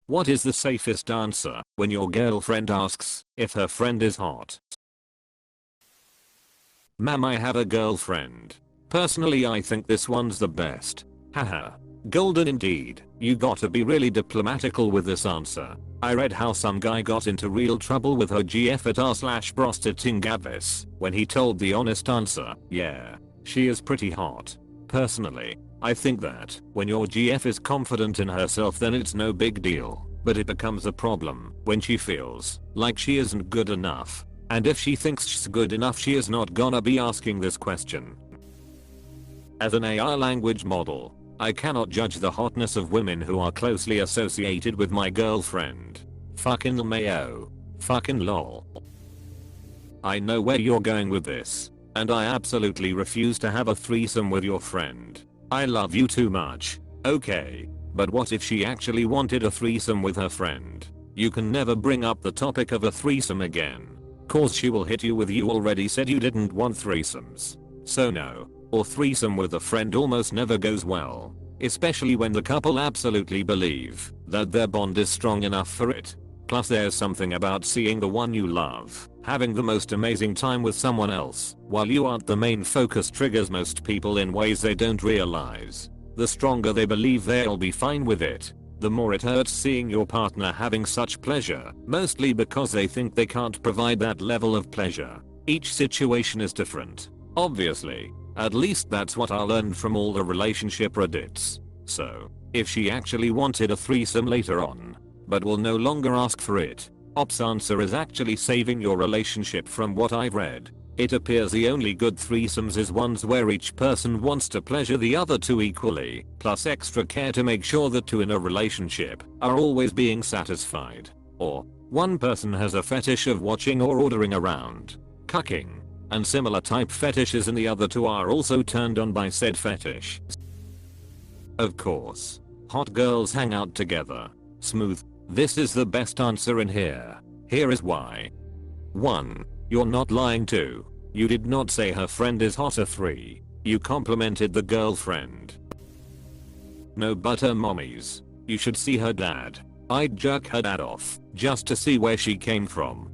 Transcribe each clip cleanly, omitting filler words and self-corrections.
What is the safest answer when your girlfriend asks if her friend is hot? Ma'am, I have a girlfriend. Personally, I think this one's the best. Haha. Golden indeed. You gotta be really diplomatical with this answer. I read how some guy got into real trouble with her GF at r/prostituting Gavis when he told the honest answer. Yeah, she is pretty hot. Personally, I think that when your GF is confident in herself, then it's no big deal, but it becomes a problem when she feels like she isn't good enough. And if she thinks she's good enough, she is not gonna be asking this question. As an AI language model, I cannot judge the hotness of women who are closely associated with my girlfriend. Fucking mayo. Fucking lol. I know where you're going with this, and I absolutely refuse to have a threesome with your friend. I love you too much. Okay, but what if she actually wanted a threesome with her friend? You can never bring up the topic of a threesome again, cause she will hit you with "you already said you didn't want threesomes." So no, or threesome with a friend almost never goes well, especially when the couple absolutely believe that their bond is strong enough for it. Plus there's something about seeing the one you love having the most amazing time with someone else while you aren't the main focus triggers most people in ways they don't realize. The stronger they believe they'll be fine with it, the more it hurts seeing your partner having such pleasure, mostly because they think they can't provide that level of pleasure. Each situation is different, obviously. At least that's what I learned from all the relationship reddits. So, if she actually wanted a threesome later on, but will no longer ask for it, Op's answer is actually saving your relationship. From what I've read, it appears the only good threesomes is ones where each person wants to pleasure the other two equally, plus extra care to make sure the two in a relationship are always being satisfied. Or, one person has a fetish of watching or ordering around, cucking, and similar type fetishes, and the other two are also turned on by said fetish. Of course, hot girls hang out together. Smooth. This is the best answer in here. Here is why. 1. You're not lying. 2. You did not say her friend is hotter. 3. You complimented the girlfriend. No butter mommies. You should see her dad. I'd jerk her dad off just to see where she came from.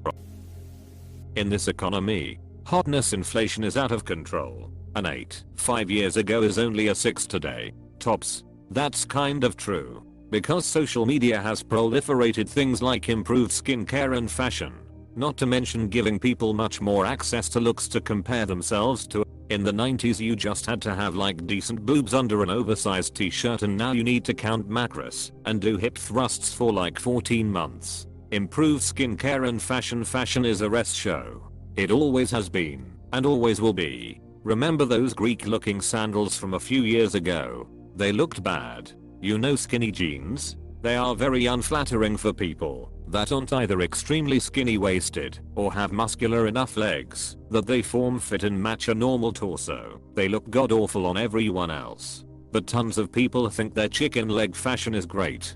In this economy, hotness inflation is out of control. An 8 5 years ago is only a 6 today. Tops. That's kind of true, because social media has proliferated things like improved skincare and fashion, not to mention giving people much more access to looks to compare themselves to. In the 90s you just had to have like decent boobs under an oversized t-shirt, and now you need to count macros and do hip thrusts for like 14 months. Improved skincare and fashion is a rest show. It always has been, and always will be. Remember those Greek looking sandals from a few years ago? They looked bad. You know, skinny jeans? They are very unflattering for people that aren't either extremely skinny waisted or have muscular enough legs that they form fit and match a normal torso. They look god awful on everyone else, but tons of people think their chicken leg fashion is great.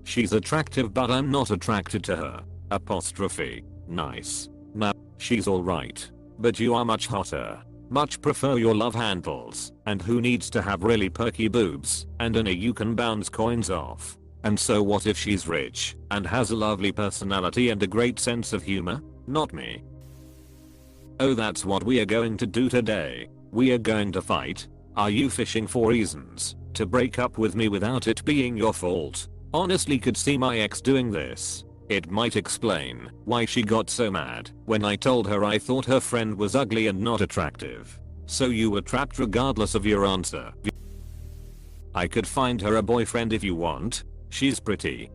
She's attractive but I'm not attracted to her. Apostrophe. Nice. Nah, she's alright, but you are much hotter. Much prefer your love handles, and who needs to have really perky boobs and an you can bounce coins off. And so what if she's rich and has a lovely personality and a great sense of humor? Not me. Oh, that's what we are going to do today. We are going to fight. Are you fishing for reasons to break up with me without it being your fault? Honestly, could see my ex doing this. It might explain why she got so mad when I told her I thought her friend was ugly and not attractive. So you were trapped regardless of your answer. I could find her a boyfriend if you want. She's pretty.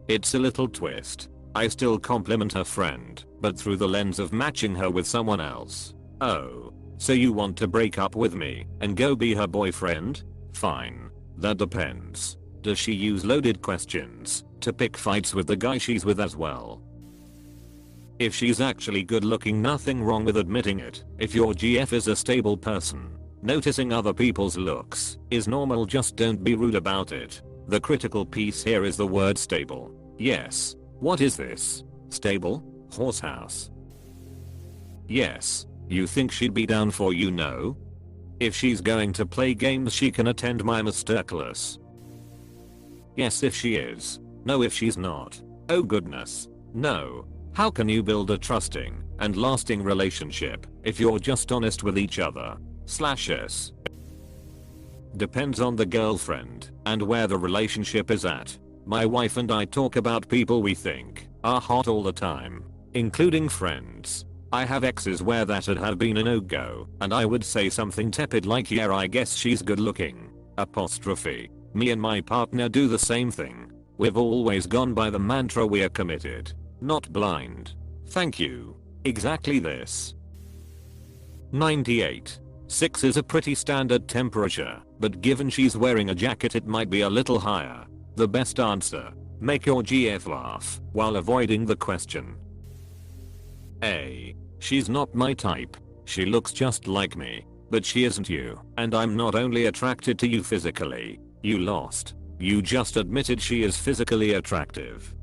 It's a little twist. I still compliment her friend, but through the lens of matching her with someone else. Oh, so you want to break up with me and go be her boyfriend? Fine. That depends. Does she use loaded questions to pick fights with the guy she's with as well? If she's actually good looking, nothing wrong with admitting it. If your GF is a stable person, noticing other people's looks is normal, just don't be rude about it. The critical piece here is the word stable. Yes. What is this? Stable? Horsehouse. Yes. You think she'd be down for you? No. If she's going to play games, she can attend my masterclass. Yes, if she is. No, if she's not. Oh goodness. No. How can you build a trusting and lasting relationship if you're just honest with each other? /s. Depends on the girlfriend and where the relationship is at. My wife and I talk about people we think are hot all the time, including friends. I have exes where that'd have been a no-go, and I would say something tepid like, yeah, I guess she's good looking. Apostrophe. Me and my partner do the same thing. We've always gone by the mantra, we're committed, not blind. Thank you. Exactly this. 98. 6 is a pretty standard temperature, but given she's wearing a jacket it might be a little higher. The best answer: make your GF laugh while avoiding the question. A. She's not my type. She looks just like me, but she isn't you, and I'm not only attracted to you physically. You lost. You just admitted she is physically attractive.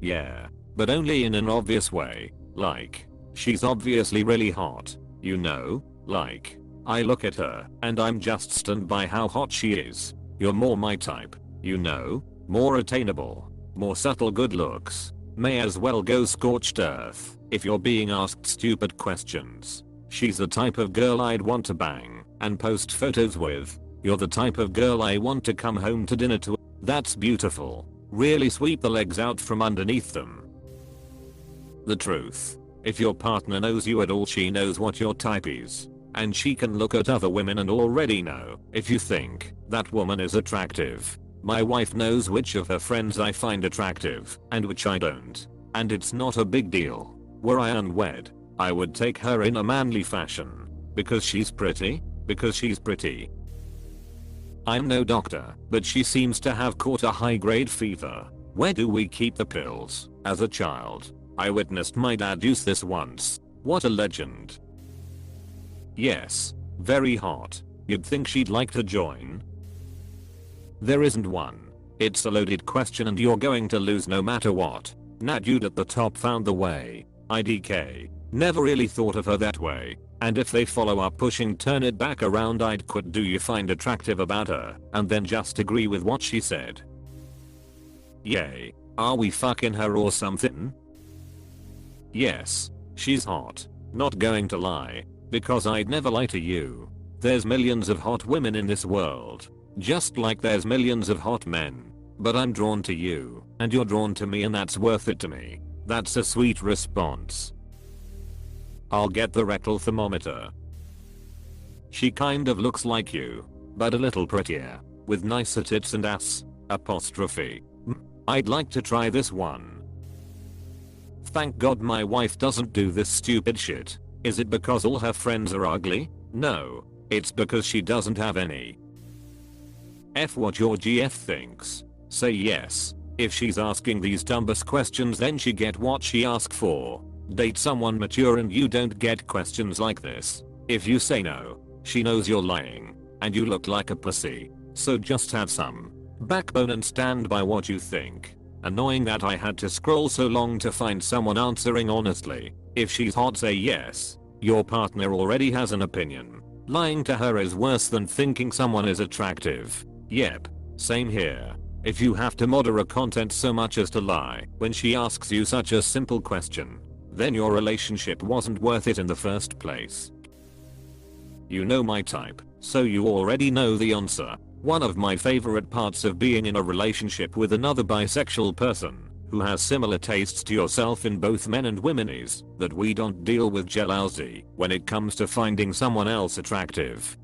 Yeah, but only in an obvious way, like, she's obviously really hot. You know, like, I look at her and I'm just stunned by how hot she is. You're more my type, you know, more attainable, more subtle good looks. May as well go scorched earth if you're being asked stupid questions. She's the type of girl I'd want to bang and post photos with. You're the type of girl I want to come home to dinner to. That's beautiful. Really sweep the legs out from underneath them. The truth. If your partner knows you at all, she knows what your type is. And she can look at other women and already know if you think that woman is attractive. My wife knows which of her friends I find attractive and which I don't. And it's not a big deal. Were I unwed, I would take her in a manly fashion. Because she's pretty? Because she's pretty. I'm no doctor, but she seems to have caught a high-grade fever. Where do we keep the pills? As a child, I witnessed my dad use this once. What a legend. Yes, very hot. You'd think she'd like to join. There isn't one. It's a loaded question and you're going to lose no matter what. Nah, dude at the top found the way. IDK. Never really thought of her that way. And if they follow up pushing turn it back around, I'd quit do you find attractive about her and then just agree with what she said. Yay. Are we fucking her or something? Yes. She's hot. Not going to lie. Because I'd never lie to you. There's millions of hot women in this world. Just like there's millions of hot men. But I'm drawn to you, and you're drawn to me, and that's worth it to me. That's a sweet response. I'll get the rectal thermometer. She kind of looks like you, but a little prettier, with nicer tits and ass. Apostrophe. I'd like to try this one. Thank God my wife doesn't do this stupid shit. Is it because all her friends are ugly? No, it's because she doesn't have any. F what your GF thinks. Say yes. If she's asking these dumbass questions, then she get what she asked for. Date someone mature and you don't get questions like this. If you say no, she knows you're lying, and you look like a pussy. So just have some backbone and stand by what you think. Annoying that I had to scroll so long to find someone answering honestly. If she's hot, say yes. Your partner already has an opinion. Lying to her is worse than thinking someone is attractive. Yep, same here. If you have to moderate content so much as to lie when she asks you such a simple question, then your relationship wasn't worth it in the first place. You know my type, so you already know the answer. One of my favorite parts of being in a relationship with another bisexual person who has similar tastes to yourself in both men and women is that we don't deal with jealousy when it comes to finding someone else attractive.